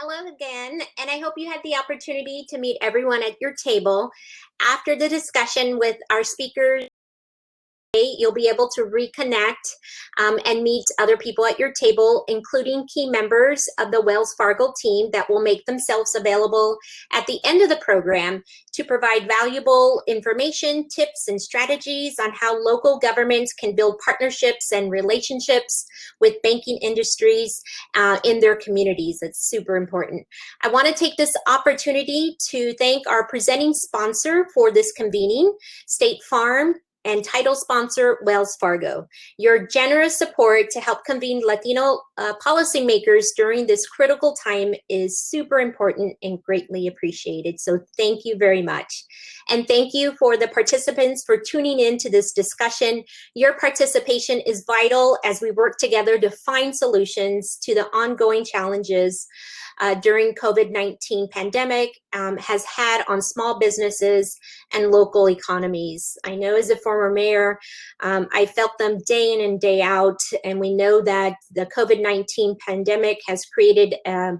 Hello again, and I hope you had the opportunity to meet everyone at your table. After the discussion with our speakers, you'll be able to reconnect and meet other people at your table, including key members of the Wells Fargo team that will make themselves available at the end of the program to provide valuable information, tips, and strategies on how local governments can build partnerships and relationships with banking industries in their communities. It's super important. I want to take this opportunity to thank our presenting sponsor for this convening, State Farm, and title sponsor, Wells Fargo. Your generous support to help convene Latino policymakers during this critical time is super important and greatly appreciated. So thank you very much. And thank you for the participants for tuning in to this discussion. Your participation is vital as we work together to find solutions to the ongoing challenges during COVID-19 pandemic has had on small businesses and local economies. I know as a former mayor, I felt them day in and day out, and we know that the COVID-19 pandemic has created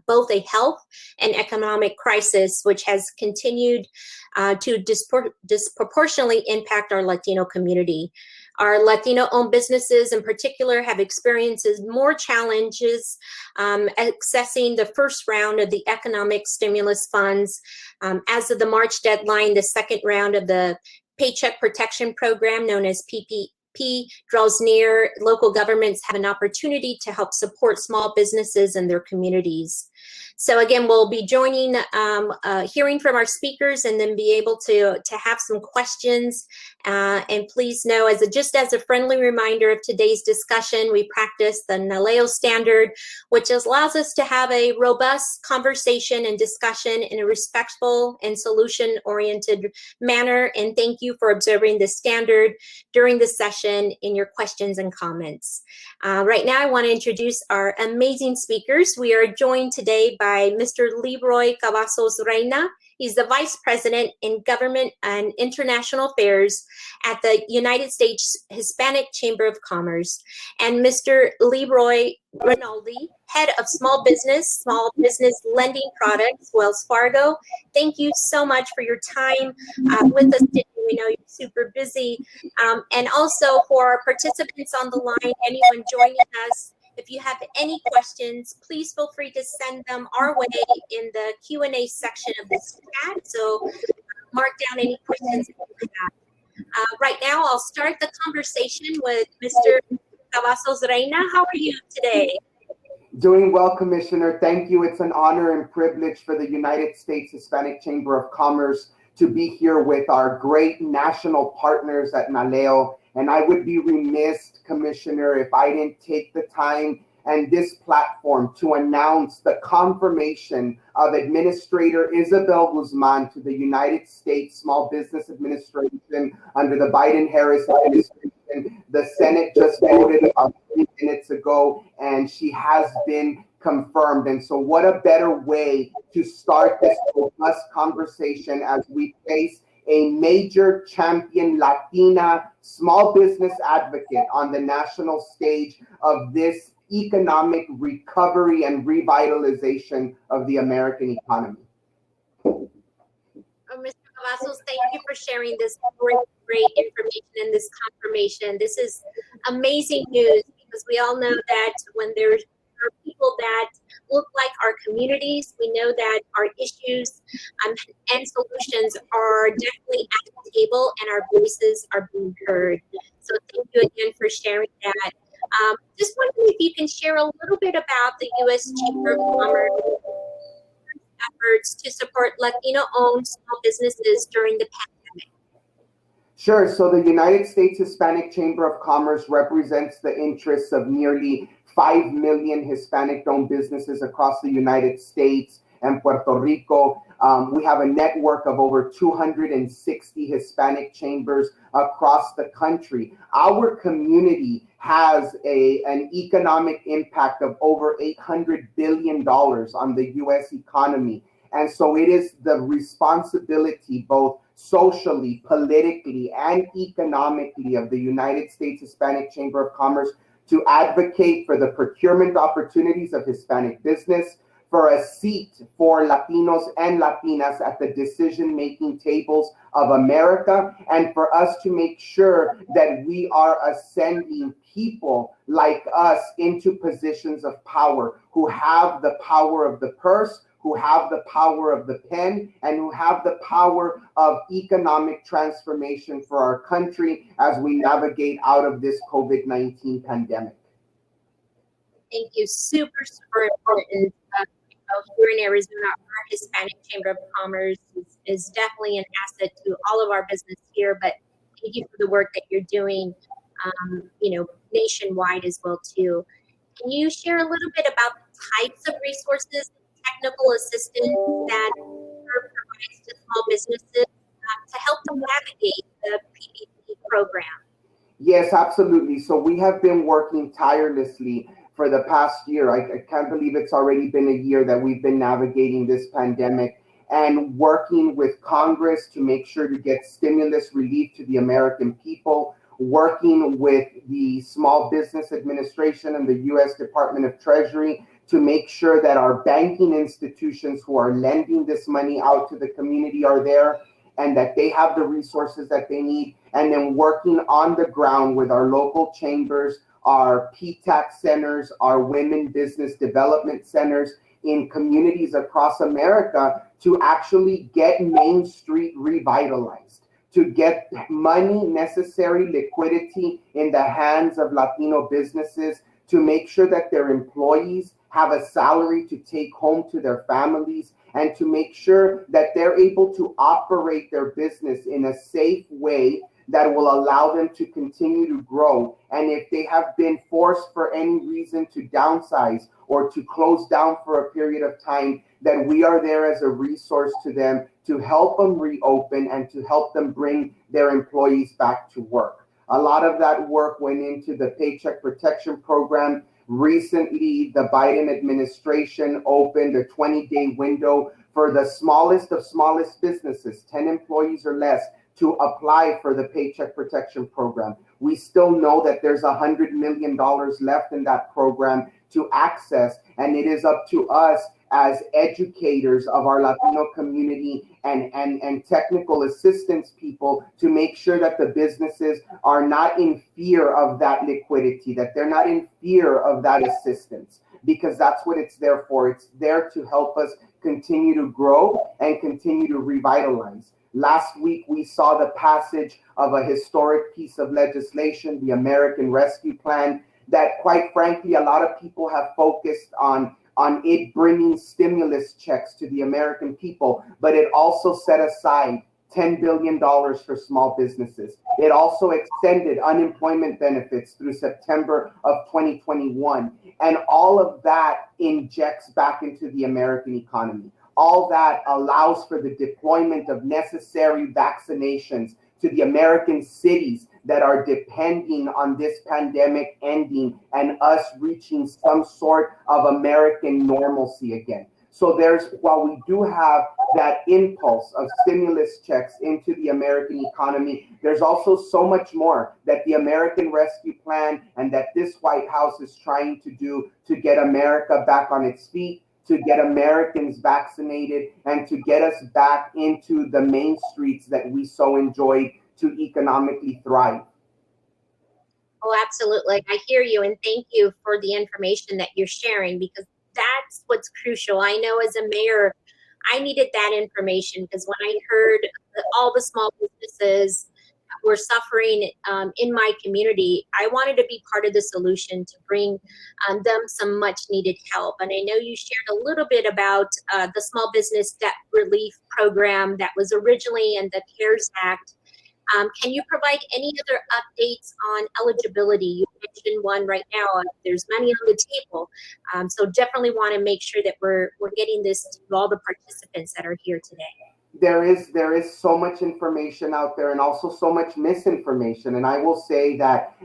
both a health and economic crisis, which has continued to disproportionately impact our Latino community. Our Latino-owned businesses in particular have experienced more challenges accessing the first round of the economic stimulus funds. As of the March deadline, the second round of the Paycheck Protection Program, known as PPP, draws near. Local governments have an opportunity to help support small businesses and their communities. So again, we'll be joining, hearing from our speakers, and then be able to have some questions. And please know, just as a friendly reminder of today's discussion, we practice the NALEO standard, which allows us to have a robust conversation and discussion in a respectful and solution-oriented manner. And thank you for observing this standard during the session in your questions and comments. Right now, I want to introduce our amazing speakers. We are joined today by Mr. Leroy Cavazos Reina. He's the Vice President in Government and International Affairs at the United States Hispanic Chamber of Commerce, and Mr. Leroy Rinaldi, Head of Small Business Lending Products, Wells Fargo. Thank you so much for your time with us today. We know you're super busy. And also for our participants on the line, anyone joining us, if you have any questions, please feel free to send them our way in the Q&A section of this chat. So mark down any questions that you have. Right now, I'll start the conversation with Mr. Cavazos Reina. How are you today? Doing well, Commissioner. Thank you. It's an honor and privilege for the United States Hispanic Chamber of Commerce to be here with our great national partners at NALEO. And I would be remiss, Commissioner, if I didn't take the time and this platform to announce the confirmation of Administrator Isabel Guzman to the United States Small Business Administration under the Biden-Harris administration. The Senate just voted about 3 minutes ago, and she has been confirmed. And so what a better way to start this robust conversation as we face a major champion Latina small business advocate on the national stage of this economic recovery and revitalization of the American economy. Mr. Cavazos, thank you for sharing this great information and this confirmation. This is amazing news, because we all know that when there are people that look like our communities, we know that our issues and solutions are definitely at the table, and our voices are being heard. So thank you again for sharing that. Just wondering if you can share a little bit about the U.S. Chamber of Commerce efforts to support Latino-owned small businesses during the pandemic. Sure. So the United States Hispanic Chamber of Commerce represents the interests of nearly 5 million Hispanic-owned businesses across the United States and Puerto Rico. We have a network of over 260 Hispanic chambers across the country. Our community has an economic impact of over $800 billion on the U.S. economy. And so it is the responsibility, both socially, politically, and economically, of the United States Hispanic Chamber of Commerce to advocate for the procurement opportunities of Hispanic business, for a seat for Latinos and Latinas at the decision-making tables of America, and for us to make sure that we are ascending people like us into positions of power, who have the power of the purse, who have the power of the pen, and who have the power of economic transformation for our country as we navigate out of this COVID-19 pandemic. Thank you. Super, super important. Here in Arizona, our Hispanic Chamber of Commerce is definitely an asset to all of our business here, but thank you for the work that you're doing, nationwide as well too. Can you share a little bit about the types of resources, technical assistance that provides to small businesses to help them navigate the PPP program? Yes, absolutely. So we have been working tirelessly for the past year. I can't believe it's already been a year that we've been navigating this pandemic and working with Congress to make sure to get stimulus relief to the American people, working with the Small Business Administration and the U.S. Department of Treasury to make sure that our banking institutions who are lending this money out to the community are there and that they have the resources that they need, and then working on the ground with our local chambers, our PTAC centers, our women business development centers in communities across America to actually get Main Street revitalized, to get money, necessary liquidity in the hands of Latino businesses, to make sure that their employees have a salary to take home to their families, and to make sure that they're able to operate their business in a safe way that will allow them to continue to grow. And if they have been forced for any reason to downsize or to close down for a period of time, that we are there as a resource to them to help them reopen and to help them bring their employees back to work. A lot of that work went into the Paycheck Protection Program. Recently, the Biden administration opened a 20-day window for the smallest of smallest businesses, 10 employees or less, to apply for the Paycheck Protection Program. We still know that there's $100 million left in that program to access, and it is up to us as educators of our Latino community and technical assistance people to make sure that the businesses are not in fear of that liquidity, that they're not in fear of that assistance, because that's what it's there for. It's there to help us continue to grow and continue to revitalize. Last week, we saw the passage of a historic piece of legislation, the American Rescue Plan, that quite frankly, a lot of people have focused on it bringing stimulus checks to the American people, but it also set aside $10 billion for small businesses. It also extended unemployment benefits through September of 2021. And all of that injects back into the American economy. All that allows for the deployment of necessary vaccinations to the American cities that are depending on this pandemic ending and us reaching some sort of American normalcy again. So while we do have that impulse of stimulus checks into the American economy, there's also so much more that the American Rescue Plan and that this White House is trying to do to get America back on its feet, to get Americans vaccinated, and to get us back into the main streets that we so enjoyed to economically thrive. Oh, absolutely. I hear you, and thank you for the information that you're sharing, because that's what's crucial. I know as a mayor, I needed that information, because when I heard that all the small businesses were suffering in my community, I wanted to be part of the solution to bring them some much needed help. And I know you shared a little bit about the Small Business Debt Relief Program that was originally in the CARES Act. Can you provide any other updates on eligibility? You mentioned one right now. There's money on the table. So definitely want to make sure that we're getting this to all the participants that are here today. There is so much information out there and also so much misinformation. And I will say that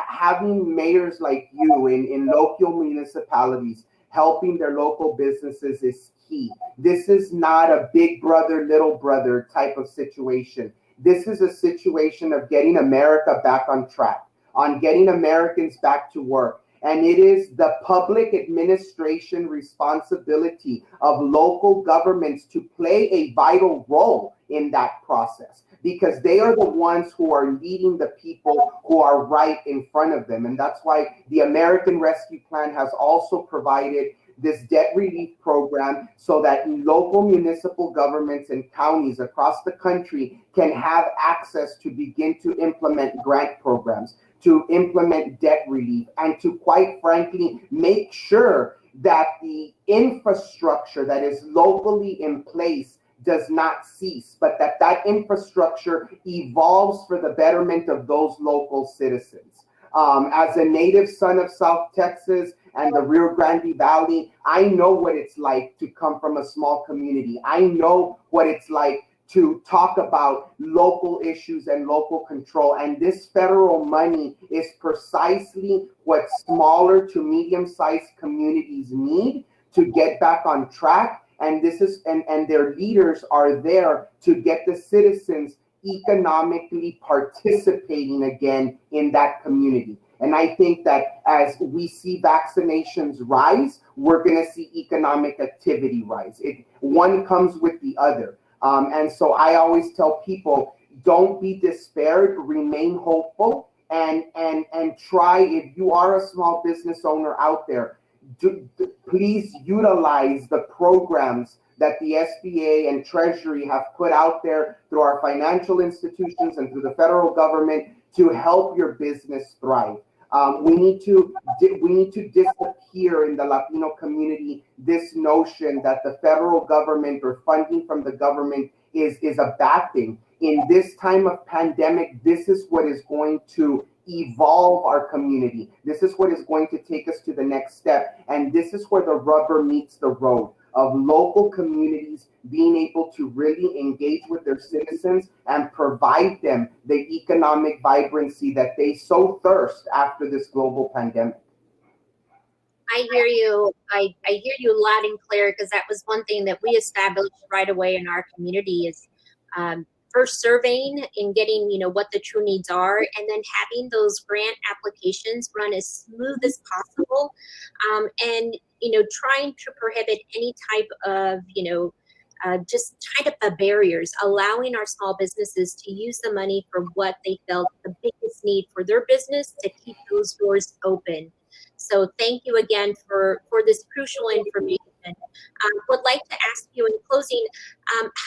having mayors like you in local municipalities helping their local businesses is key. This is not a big brother, little brother type of situation. This is a situation of getting America back on track, on getting Americans back to work. And it is the public administration responsibility of local governments to play a vital role in that process, because they are the ones who are leading the people who are right in front of them. And that's why the American Rescue Plan has also provided this debt relief program so that local municipal governments and counties across the country can have access to begin to implement grant programs, to implement debt relief, and to, quite frankly, make sure that the infrastructure that is locally in place does not cease, but that infrastructure evolves for the betterment of those local citizens. As a native son of South Texas and the Rio Grande Valley, I know what it's like to come from a small community. I know what it's like to talk about local issues and local control. And this federal money is precisely what smaller to medium-sized communities need to get back on track. And this is and their leaders are there to get the citizens economically participating again in that community. And I think that as we see vaccinations rise, we're going to see economic activity rise. One comes with the other. And so I always tell people, don't be despaired, remain hopeful, and try, if you are a small business owner out there, please utilize the programs that the SBA and Treasury have put out there through our financial institutions and through the federal government to help your business thrive. We need to disappear in the Latino community this notion that the federal government or funding from the government is a bad thing. In this time of pandemic, this is what is going to evolve our community. This is what is going to take us to the next step. And this is where the rubber meets the road, of local communities being able to really engage with their citizens and provide them the economic vibrancy that they so thirst after this global pandemic. I hear you. I hear you loud and clear, because that was one thing that we established right away in our community is first surveying and getting, what the true needs are, and then having those grant applications run as smooth as possible, and trying to prohibit any type of just kind of the barriers, allowing our small businesses to use the money for what they felt the biggest need for their business, to keep those doors open. So thank you again for this crucial information. Would like to ask you in closing,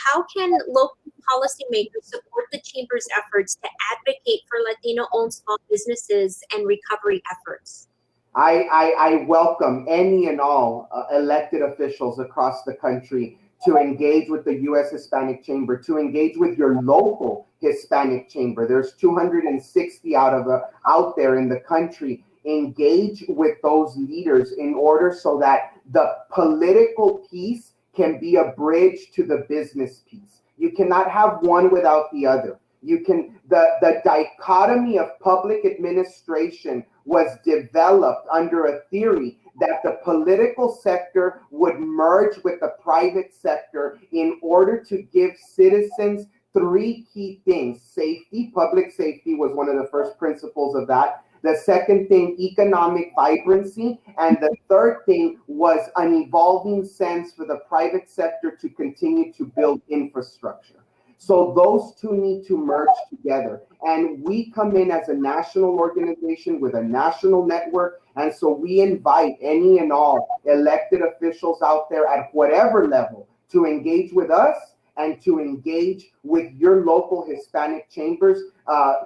how can local policymakers support the Chamber's efforts to advocate for Latino-owned small businesses and recovery efforts? I welcome any and all elected officials across the country to engage with the U.S. Hispanic Chamber, to engage with your local Hispanic Chamber. There's 260 out there in the country. Engage with those leaders in order so that the political piece can be a bridge to the business piece. You cannot have one without the other. The dichotomy of public administration was developed under a theory that the political sector would merge with the private sector in order to give citizens three key things. Safety, public safety was one of the first principles of that. The second thing, economic vibrancy. And the third thing was an evolving sense for the private sector to continue to build infrastructure. So those two need to merge together. And we come in as a national organization with a national network. And so we invite any and all elected officials out there at whatever level to engage with us and to engage with your local Hispanic chambers.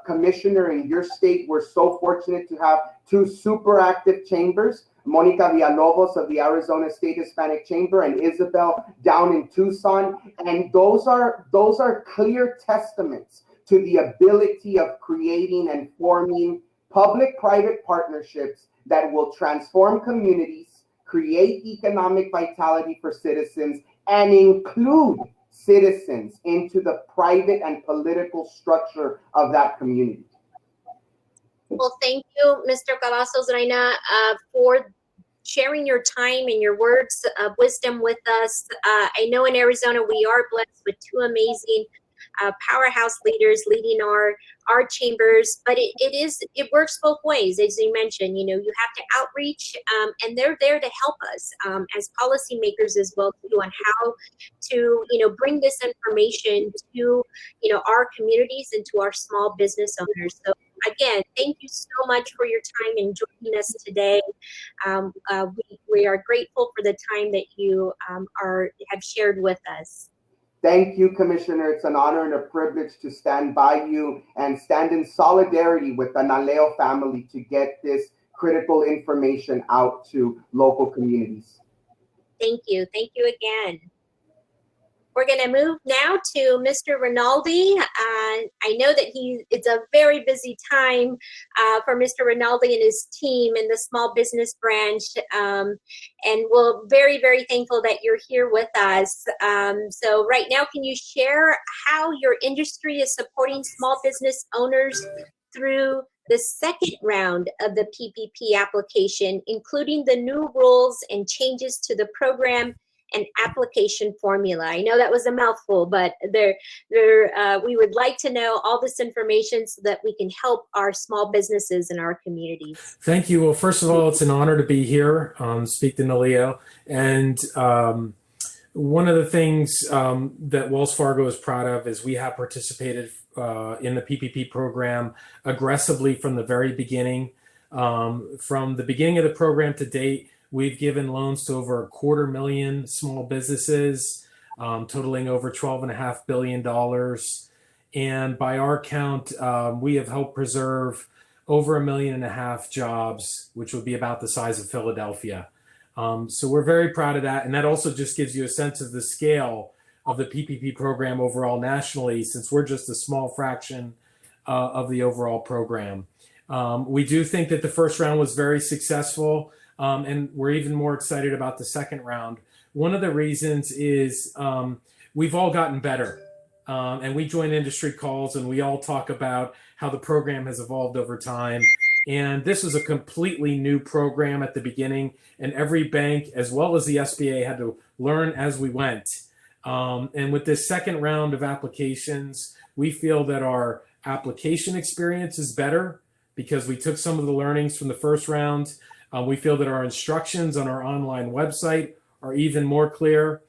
Commissioner, in your state, we're so fortunate to have two super active chambers, Monica Villalobos of the Arizona State Hispanic Chamber and Isabel down in Tucson. And those are clear testaments to the ability of creating and forming public-private partnerships that will transform communities, create economic vitality for citizens, and include citizens into the private and political structure of that community. Well, thank you, Mr. Cavazos Reina, for sharing your time and your words of wisdom with us. I know in Arizona we are blessed with two amazing powerhouse leaders leading our chambers, but it works both ways. As you mentioned, you have to outreach, and they're there to help us as policymakers as well too, on how to bring this information to our communities and to our small business owners. So again, thank you so much for your time and joining us today. We are grateful for the time that you have shared with us. Thank you, Commissioner. It's an honor and a privilege to stand by you and stand in solidarity with the Naleo family to get this critical information out to local communities. Thank you. Thank you again. We're going to move now to Mr. Rinaldi. I know that it's a very busy time for Mr. Rinaldi and his team in the small business branch, and we're very, very thankful that you're here with us. So right now, can you share how your industry is supporting small business owners through the second round of the PPP application, including the new rules and changes to the program and application formula? I know that was a mouthful, but we would like to know all this information so that we can help our small businesses in our communities. Thank you. Well, first of all, it's an honor to be here, speak to Naleo. And one of the things that Wells Fargo is proud of is we have participated in the PPP program aggressively from the very beginning. From the beginning of the program to date, we've given loans to over 250,000 small businesses, totaling over $12.5 billion. And by our count, we have helped preserve over 1.5 million jobs, which would be about the size of Philadelphia. So we're very proud of that. And that also just gives you a sense of the scale of the PPP program overall nationally, since we're just a small fraction of the overall program. We do think that the first round was very successful. And we're even more excited about the second round. One of the reasons is we've all gotten better. And we join industry calls and we all talk about how the program has evolved over time. And this was a completely new program at the beginning, and every bank as well as the SBA had to learn as we went. And with this second round of applications, we feel that our application experience is better because we took some of the learnings from the first round. We feel that our instructions on our online website are even more clear.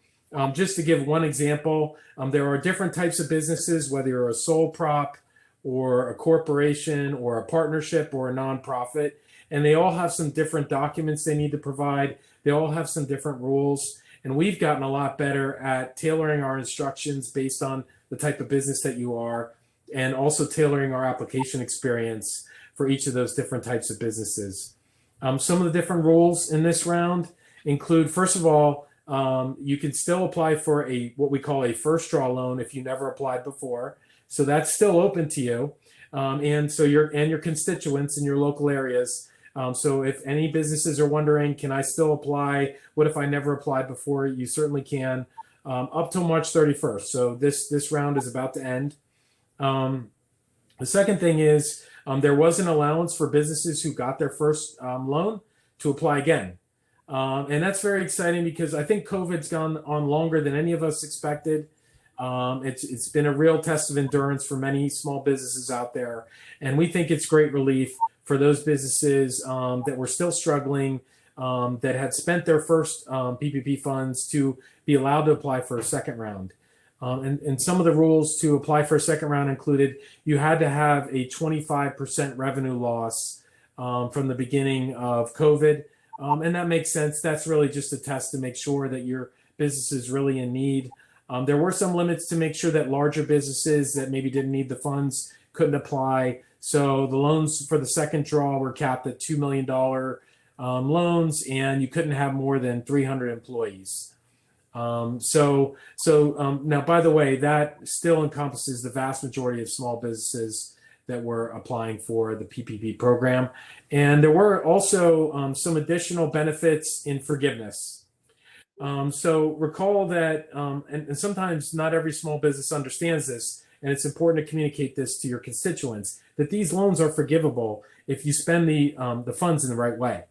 Just to give one example, there are different types of businesses, whether you're a sole prop or a corporation or a partnership or a nonprofit, and they all have some different documents they need to provide. They all have some different rules, and we've gotten a lot better at tailoring our instructions based on the type of business that you are, and also tailoring our application experience for each of those different types of businesses. Some of the different rules in this round include, first of all, you can still apply for what we call a first draw loan if you never applied before. So that's still open to you, and so your constituents in your local areas. So if any businesses are wondering, can I still apply? What if I never applied before? You certainly can, up till March 31st. So this round is about to end. The second thing is there was an allowance for businesses who got their first loan to apply again. And that's very exciting because I think COVID's gone on longer than any of us expected. It's been a real test of endurance for many small businesses out there. And we think it's great relief for those businesses that were still struggling, that had spent their first PPP funds to be allowed to apply for a second round. And some of the rules to apply for a second round included you had to have a 25% revenue loss from the beginning of COVID. And that makes sense. That's really just a test to make sure that your business is really in need. There were some limits to make sure that larger businesses that maybe didn't need the funds couldn't apply. So the loans for the second draw were capped at $2 million loans, and you couldn't have more than 300 employees. So now, by the way, that still encompasses the vast majority of small businesses that were applying for the PPP program. And there were also some additional benefits in forgiveness. So recall that, and sometimes not every small business understands this, and it's important to communicate this to your constituents, that these loans are forgivable if you spend the funds in the right way.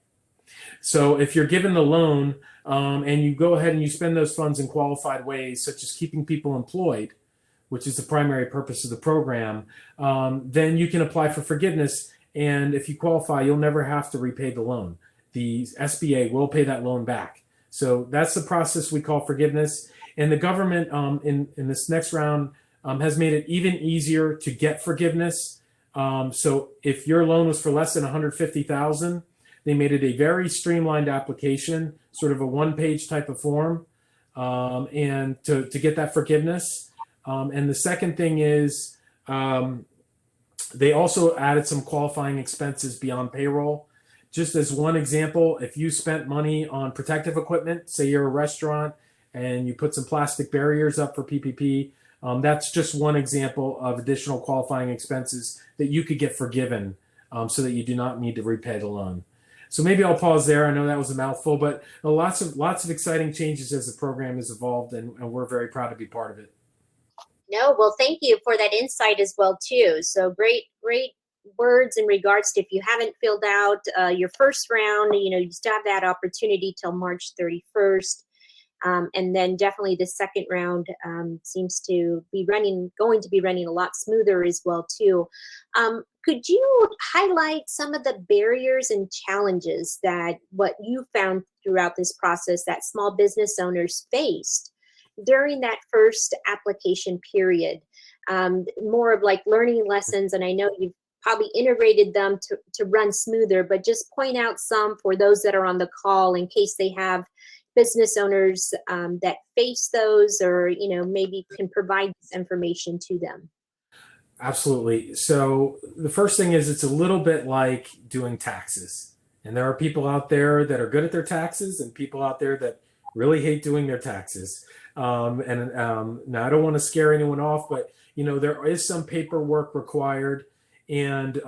So if you're given the loan and you go ahead and you spend those funds in qualified ways, such as keeping people employed, which is the primary purpose of the program, then you can apply for forgiveness. And if you qualify, you'll never have to repay the loan. The SBA will pay that loan back. So that's the process we call forgiveness. And the government in this next round has made it even easier to get forgiveness. So if your loan was for less than $150,000, they made it a very streamlined application, sort of a one-page type of form, and to get that forgiveness. And the second thing is they also added some qualifying expenses beyond payroll. Just as one example, if you spent money on protective equipment, say you're a restaurant and you put some plastic barriers up for PPP, that's just one example of additional qualifying expenses that you could get forgiven so that you do not need to repay the loan. So maybe I'll pause there. I know that was a mouthful, but lots of exciting changes as the program has evolved, and we're very proud to be part of it. No, well, thank you for that insight as well, too. So great words in regards to if you haven't filled out your first round, you still have that opportunity till March 31st. And then definitely the second round seems to be going to be running a lot smoother as well, too. Could you highlight some of the barriers and challenges that what you found throughout this process that small business owners faced during that first application period? More of like learning lessons, and I know you've probably integrated them to run smoother, but just point out some for those that are on the call in case they have business owners that face those, or maybe can provide this information to them. Absolutely. So the first thing is it's a little bit like doing taxes. And there are people out there that are good at their taxes and people out there that really hate doing their taxes. Now I don't want to scare anyone off, but there is some paperwork required. And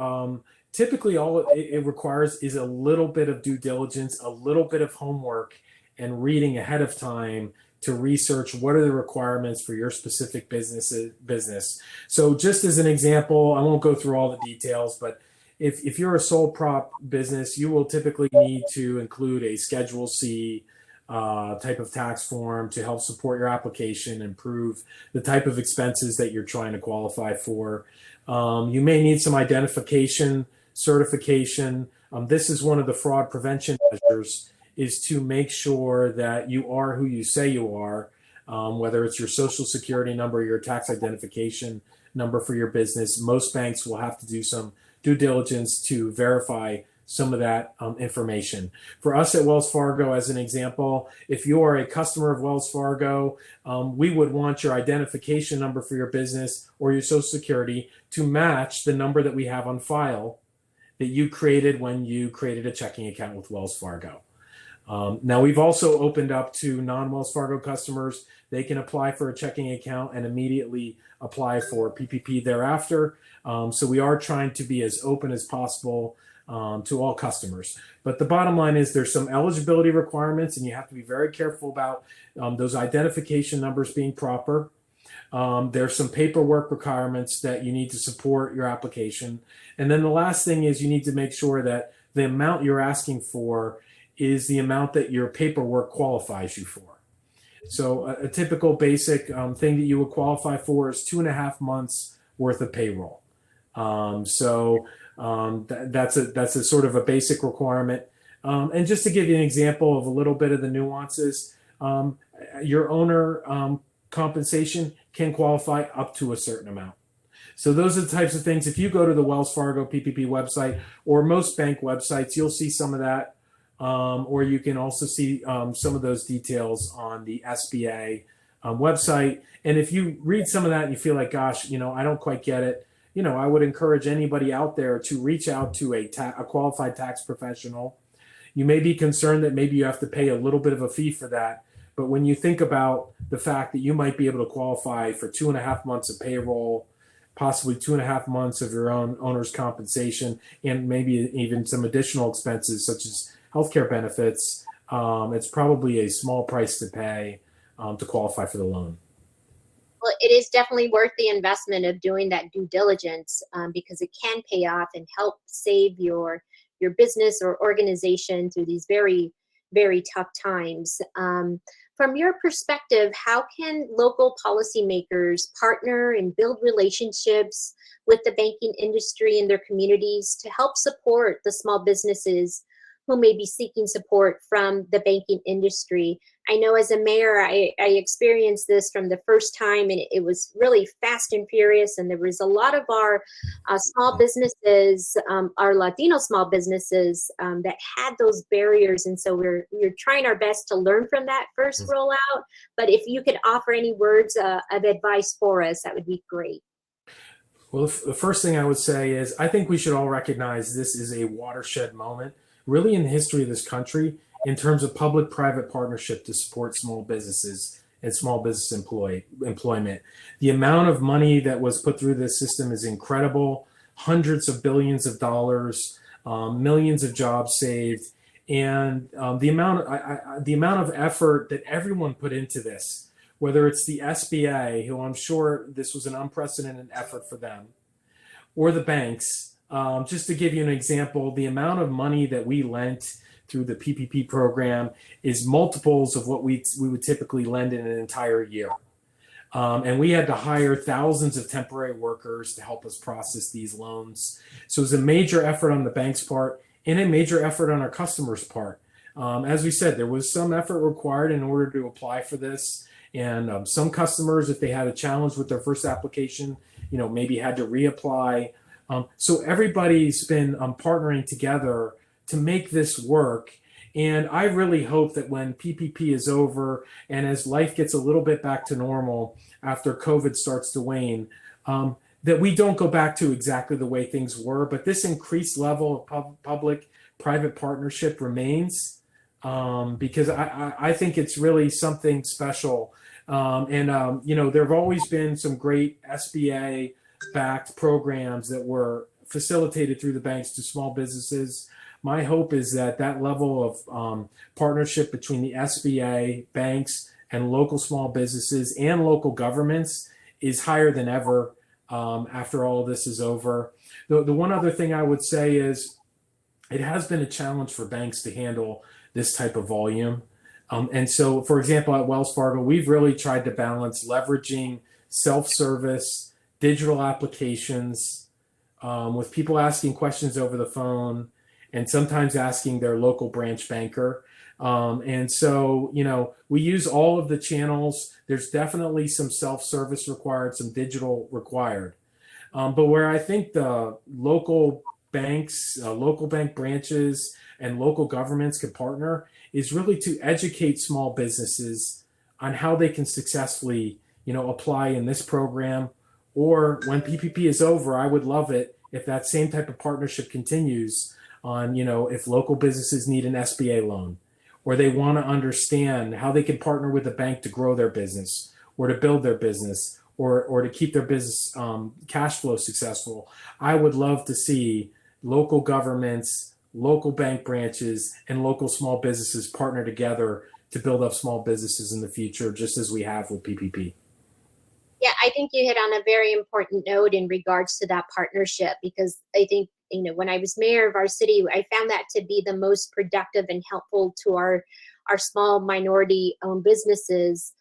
typically all it requires is a little bit of due diligence, a little bit of homework, and reading ahead of time to research what are the requirements for your specific business. So just as an example, I won't go through all the details, but if you're a sole prop business, you will typically need to include a Schedule C type of tax form to help support your application and prove the type of expenses that you're trying to qualify for. You may need some identification, certification. This is one of the fraud prevention measures, is to make sure that you are who you say you are, whether it's your social security number, your tax identification number for your business. Most banks will have to do some due diligence to verify some of that information. For us at Wells Fargo, as an example, if you are a customer of Wells Fargo, we would want your identification number for your business or your social security to match the number that we have on file that you created when you created a checking account with Wells Fargo. Now, we've also opened up to non-Wells Fargo customers. They can apply for a checking account and immediately apply for PPP thereafter. So we are trying to be as open as possible to all customers. But the bottom line is there's some eligibility requirements, and you have to be very careful about those identification numbers being proper. There's some paperwork requirements that you need to support your application. And then the last thing is you need to make sure that the amount you're asking for is the amount that your paperwork qualifies you for. So a typical basic thing that you would qualify for is 2.5 months worth of payroll. That's a sort of a basic requirement. And just to give you an example of a little bit of the nuances, your owner compensation can qualify up to a certain amount. So those are the types of things. If you go to the Wells Fargo PPP website or most bank websites, you'll see some of that. Or you can also see some of those details on the SBA website. And if you read some of that and you feel like, gosh, I don't quite get it, I would encourage anybody out there to reach out to a qualified tax professional. You may be concerned that maybe you have to pay a little bit of a fee for that. But when you think about the fact that you might be able to qualify for 2.5 months of payroll, possibly 2.5 months of your own owner's compensation, and maybe even some additional expenses such as healthcare benefits, it's probably a small price to pay to qualify for the loan. Well, it is definitely worth the investment of doing that due diligence because it can pay off and help save your business or organization through these very, very tough times. From your perspective, how can local policymakers partner and build relationships with the banking industry in their communities to help support the small businesses who may be seeking support from the banking industry? I know as a mayor, I experienced this from the first time, and it was really fast and furious. And there was a lot of our small businesses, our Latino small businesses, that had those barriers. And so we're trying our best to learn from that first rollout. But if you could offer any words of advice for us, that would be great. Well, the first thing I would say is I think we should all recognize this is a watershed moment, really in the history of this country, in terms of public-private partnership to support small businesses and small business employment. The amount of money that was put through this system is incredible. Hundreds of billions of dollars, millions of jobs saved, and the amount of effort that everyone put into this, whether it's the SBA, who I'm sure this was an unprecedented effort for them, or the banks. Just to give you an example, the amount of money that we lent through the PPP program is multiples of what we would typically lend in an entire year. And we had to hire thousands of temporary workers to help us process these loans. So it was a major effort on the bank's part and a major effort on our customers' part. As we said, there was some effort required in order to apply for this. And some customers, if they had a challenge with their first application, maybe had to reapply. So everybody's been partnering together to make this work. And I really hope that when PPP is over and as life gets a little bit back to normal after COVID starts to wane, that we don't go back to exactly the way things were, but this increased level of public-private partnership remains, because I think it's really something special. There have always been some great SBA-backed programs that were facilitated through the banks to small businesses. My hope is that level of partnership between the SBA, banks, and local small businesses and local governments is higher than ever after all of this is over. The one other thing I would say is it has been a challenge for banks to handle this type of volume. And so, for example, at Wells Fargo, we've really tried to balance leveraging self-service, digital applications, with people asking questions over the phone, and sometimes asking their local branch banker. And so, we use all of the channels. There's definitely some self-service required, some digital required. But where I think the local banks, local bank branches, and local governments can partner is really to educate small businesses on how they can successfully, apply in this program. Or when PPP is over, I would love it if that same type of partnership continues on, if local businesses need an SBA loan, or they want to understand how they can partner with a bank to grow their business or to build their business or to keep their business cash flow successful. I would love to see local governments, local bank branches, and local small businesses partner together to build up small businesses in the future, just as we have with PPP. Yeah, I think you hit on a very important note in regards to that partnership, because I think, when I was mayor of our city, I found that to be the most productive and helpful to our small minority-owned businesses,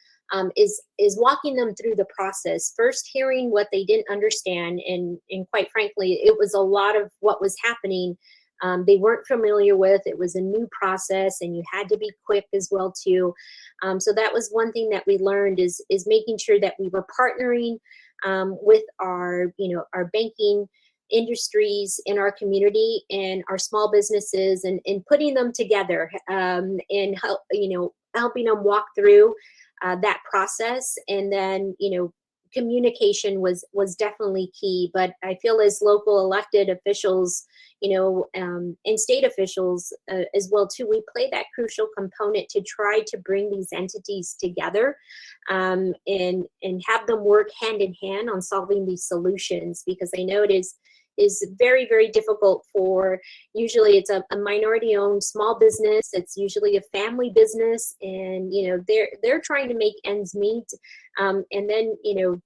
is walking them through the process, first hearing what they didn't understand, and quite frankly, it was a lot of what was happening they weren't familiar with. It was a new process, and you had to be quick as well too. So that was one thing that we learned is making sure that we were partnering with our banking industries in our community and our small businesses, and putting them together and helping them walk through that process. And then communication was definitely key. But I feel as local elected officials, and state officials as well too, we play that crucial component to try to bring these entities together and have them work hand in hand on solving these solutions, because I know it is very, very difficult for, usually it's a minority owned small business. It's usually a family business, and they're trying to make ends meet, and then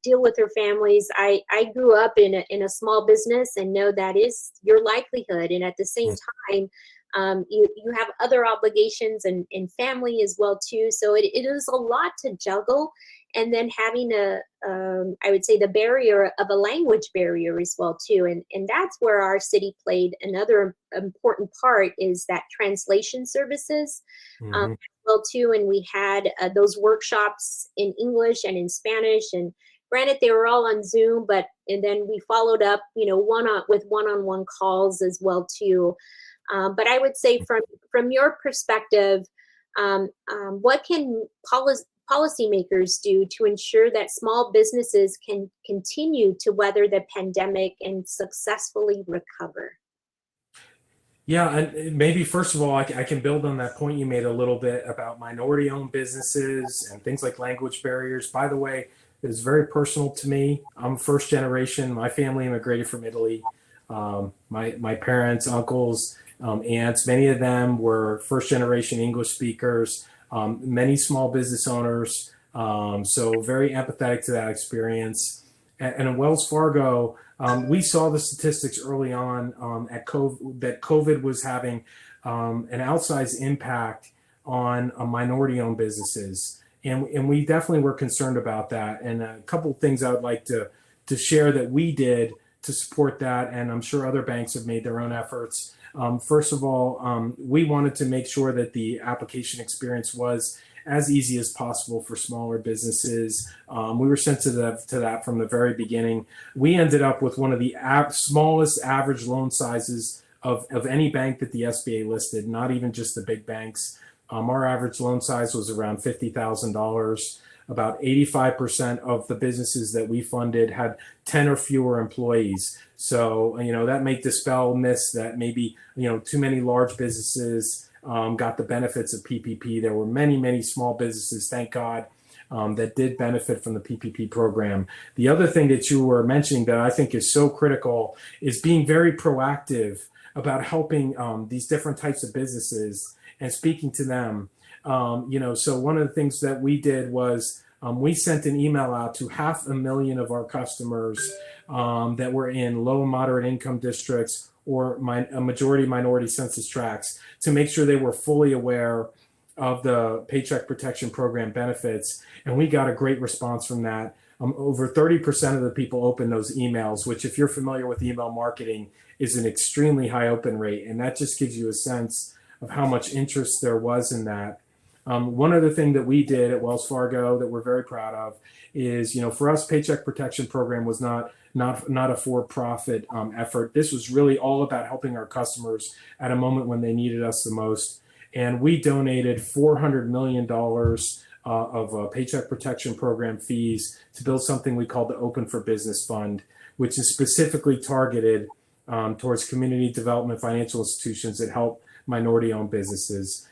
deal with their families. I grew up in a small business and know that is your livelihood, and at the same time You have other obligations and family as well too. So it is a lot to juggle. And then having I would say the barrier of a language barrier as well too. And that's where our city played another important part, is that translation services as well too. And we had those workshops in English and in Spanish, and granted they were all on Zoom, and then we followed up, with one-on-one calls as well too. But I would say from your perspective, what can policymakers do to ensure that small businesses can continue to weather the pandemic and successfully recover? Yeah, and maybe first of all, I can build on that point you made a little bit about minority-owned businesses and things like language barriers. By the way, it's very personal to me. I'm first generation. My family immigrated from Italy. My parents, uncles, aunts, many of them were first generation English speakers. Many small business owners, so very empathetic to that experience. And in Wells Fargo, we saw the statistics early on at COVID, that COVID was having an outsized impact on minority-owned businesses, and we definitely were concerned about that. And a couple of things I would like to share that we did to support that, and I'm sure other banks have made their own efforts. First of all, we wanted to make sure that the application experience was as easy as possible for smaller businesses. We were sensitive to that from the very beginning. We ended up with one of the smallest average loan sizes of any bank that the SBA listed, not even just the big banks. Our average loan size was around $50,000. About 85% of the businesses that we funded had 10 or fewer employees. So, that may dispel myths that maybe, too many large businesses got the benefits of PPP. There were many, many small businesses, thank God, that did benefit from the PPP program. The other thing that you were mentioning that I think is so critical is being very proactive about helping these different types of businesses and speaking to them. So one of the things that we did was we sent an email out to 500,000 of our customers that were in low and moderate income districts or a majority minority census tracts to make sure they were fully aware of the Paycheck Protection Program benefits. And we got a great response from that. Over 30% of the people opened those emails, which, if you're familiar with email marketing, is an extremely high open rate. And that just gives you a sense of how much interest there was in that. One other thing that we did at Wells Fargo that we're very proud of is, for us, Paycheck Protection Program was not a for-profit effort. This was really all about helping our customers at a moment when they needed us the most. And we donated $400 million of Paycheck Protection Program fees to build something we called the Open for Business Fund, which is specifically targeted towards community development financial institutions that help minority-owned businesses.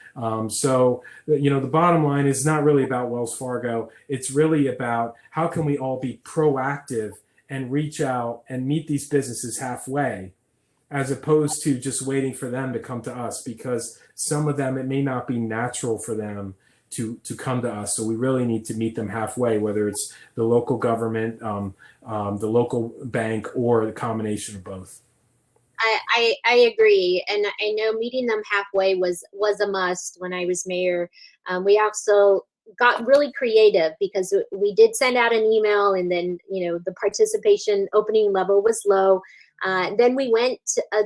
So, the bottom line is not really about Wells Fargo. It's really about how can we all be proactive and reach out and meet these businesses halfway, as opposed to just waiting for them to come to us, because some of them, it may not be natural for them to come to us. So we really need to meet them halfway, whether it's the local government, the local bank, or the combination of both. I agree, and I know meeting them halfway was a must when I was mayor. We also got really creative because we did send out an email, and then the participation opening level was low. Then we went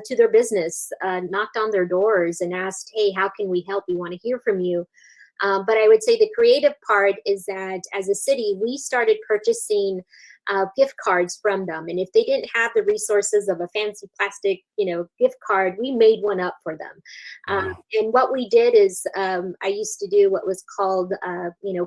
to their business, knocked on their doors, and asked, "Hey, how can we help? We want to hear from you." But I would say the creative part is that as a city, we started purchasing gift cards from them. And if they didn't have the resources of a fancy plastic, gift card, we made one up for them. And what we did is I used to do what was called,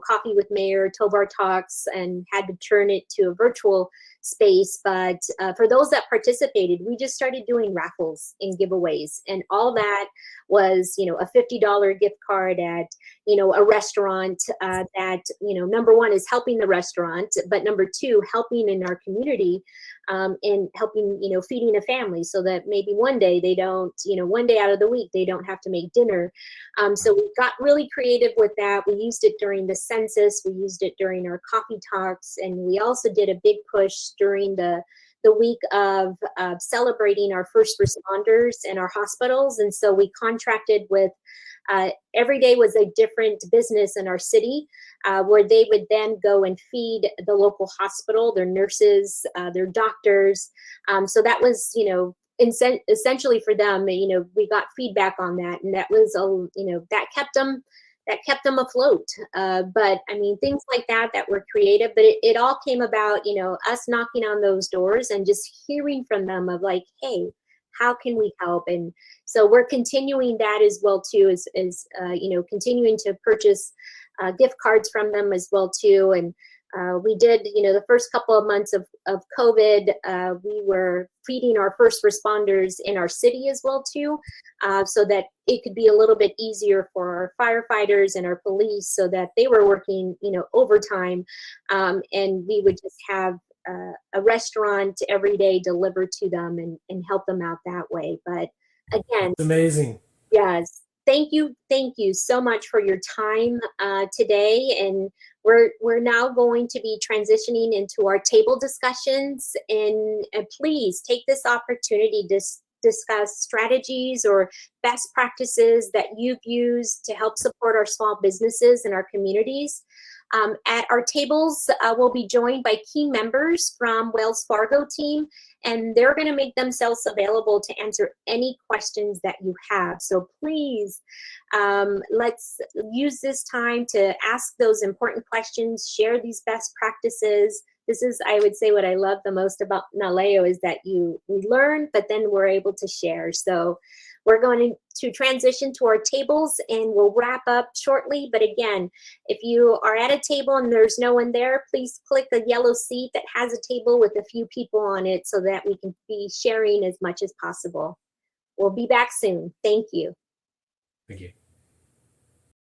Coffee with Mayor, Tovar Talks, and had to turn it to a virtual space. But for those that participated, we just started doing raffles and giveaways. And all that was, a $50 gift card at, a restaurant that, number one is helping the restaurant, but number two, helping in our community and helping, feeding a family so that maybe one day they don't, one day out of the week, they don't have to make dinner. So we got really creative with that. We used it during the census. We used it during our coffee talks. And we also did a big push during the the week of celebrating our first responders in our hospitals. And so we contracted with, every day was a different business in our city, where they would then go and feed the local hospital, their nurses, their doctors. So that was, you know, essentially for them, you know, we got feedback on that, and that was, you know, that kept them afloat. But I mean, things like that were creative, but it all came about, you know, us knocking on those doors and just hearing from them of like, hey, how can we help? And so we're continuing that as well too, as you know, continuing to purchase gift cards from them as well too. And we did, you know, the first couple of months of COVID, we were feeding our first responders in our city as well too, so that it could be a little bit easier for our firefighters and our police, so that they were working, you know, overtime, and we would just have a restaurant every day delivered to them and help them out that way. But again, it's amazing. yes. Thank you so much for your time today. And we're now going to be transitioning into our table discussions. And please take this opportunity to discuss strategies or best practices that you've used to help support our small businesses and our communities. At our tables, we'll be joined by key members from Wells Fargo team, and they're going to make themselves available to answer any questions that you have. So please, let's use this time to ask those important questions, share these best practices. This is, I would say, what I love the most about Naleo is that we learn, but then we're able to share. So we're going to transition to our tables, and we'll wrap up shortly. But again, if you are at a table and there's no one there, please click the yellow seat that has a table with a few people on it so that we can be sharing as much as possible. We'll be back soon. Thank you. Thank you.